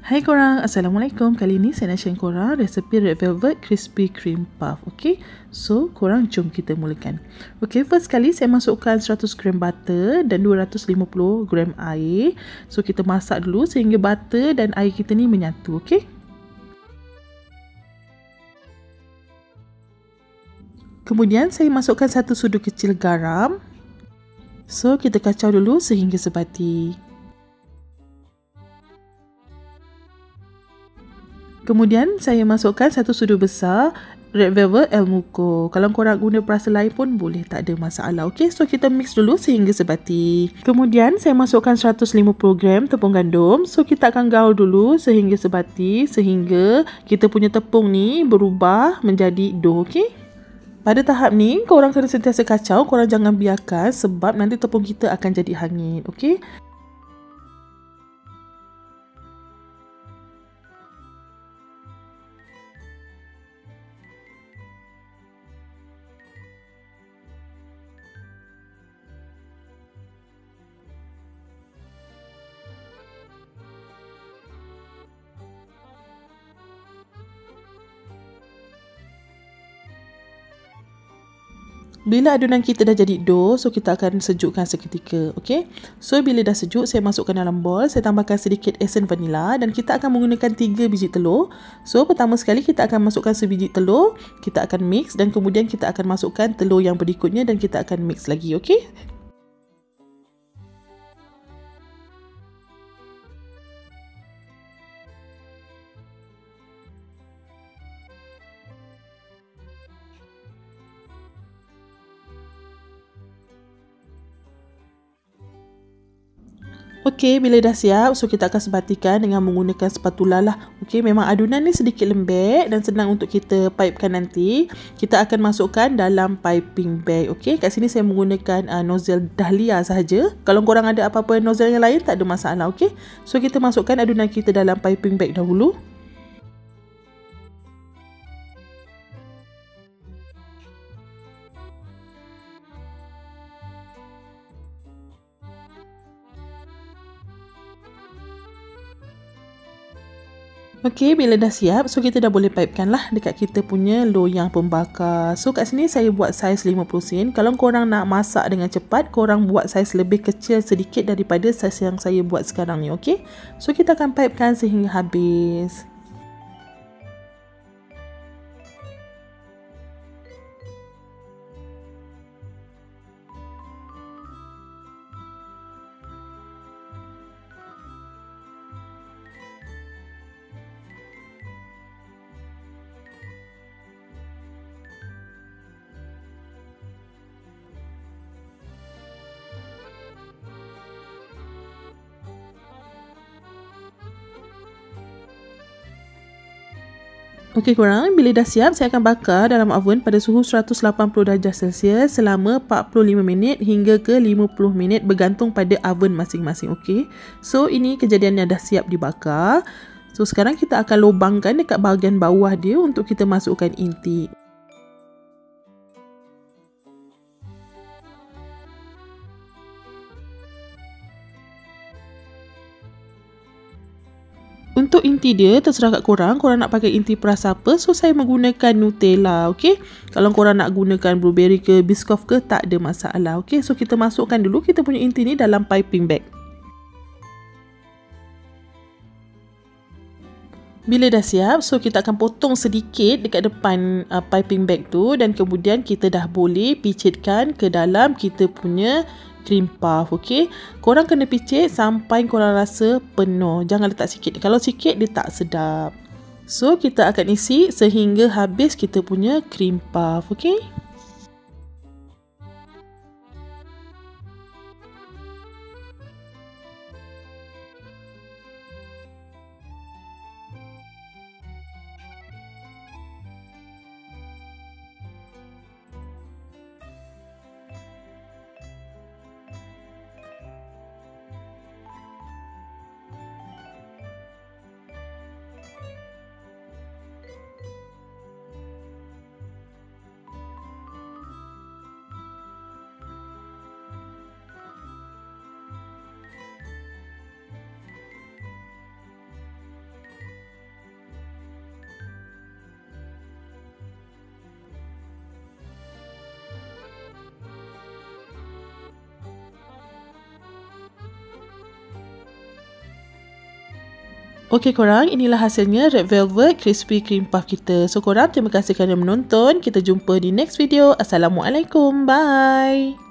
Hai korang, Assalamualaikum. Kali ni saya nak share korang resepi Red Velvet Crispy Cream Puff. Okay, so korang jom kita mulakan. Okay, first kali saya masukkan 100 gram butter dan 250 gram air. So kita masak dulu sehingga butter dan air kita ni menyatu. Okay, kemudian saya masukkan 1 sudu kecil garam. So kita kacau dulu sehingga sebati. Kemudian saya masukkan 1 sudu besar Red Velvet Elmuco. Kalau korang guna perasa lain pun boleh, tak ada masalah. Okey, so kita mix dulu sehingga sebati. Kemudian saya masukkan 150 gram tepung gandum. So kita akan gaul dulu sehingga sebati, sehingga kita punya tepung ni berubah menjadi dough. Okey, pada tahap ni korang kena sentiasa kacau, korang jangan biarkan sebab nanti tepung kita akan jadi hangit. Okey, bila adunan kita dah jadi dough, so kita akan sejukkan seketika. Okey, so bila dah sejuk, saya masukkan dalam bowl. Saya tambahkan sedikit esen vanila dan kita akan menggunakan 3 biji telur. So pertama sekali kita akan masukkan sebiji telur, kita akan mix dan kemudian kita akan masukkan telur yang berikutnya dan kita akan mix lagi. Okey, okey, bila dah siap, so kita akan sebatikan dengan menggunakan spatula lah. Okey, memang adunan ni sedikit lembek dan senang untuk kita pipekan nanti. Kita akan masukkan dalam piping bag. Okey, kat sini saya menggunakan nozzle Dahlia sahaja. Kalau korang ada apa-apa nozzle yang lain, tak ada masalah. Okey, so kita masukkan adunan kita dalam piping bag dahulu. Okey, bila dah siap, so kita dah boleh pipekan lah dekat kita punya loyang pembakar. So kat sini saya buat saiz 50 sen. Kalau korang nak masak dengan cepat, korang buat saiz lebih kecil sedikit daripada saiz yang saya buat sekarang ni. Okey, so kita akan pipekan sehingga habis. Okey korang, bila dah siap, saya akan bakar dalam oven pada suhu 180 darjah Celsius selama 45 minit hingga ke 50 minit bergantung pada oven masing-masing. Okey, so ini kejadiannya dah siap dibakar. So sekarang kita akan lubangkan dekat bahagian bawah dia untuk kita masukkan inti. Untuk inti dia, terserah kat korang. Korang nak pakai inti perasa apa. So, saya menggunakan Nutella. Okay, kalau korang nak gunakan blueberry ke Biscoff ke, tak ada masalah. Okay, so kita masukkan dulu kita punya inti ni dalam piping bag. Bila dah siap, so kita akan potong sedikit dekat depan piping bag tu. Dan kemudian kita dah boleh picitkan ke dalam kita punya cream puff. Okey, korang kena picit sampai korang rasa penuh, jangan letak sikit. Kalau sikit dia tak sedap. So kita akan isi sehingga habis kita punya cream puff. Okey, Okey korang, inilah hasilnya red velvet crispy cream puff kita. So korang, terima kasih kerana menonton. Kita jumpa di next video. Assalamualaikum. Bye.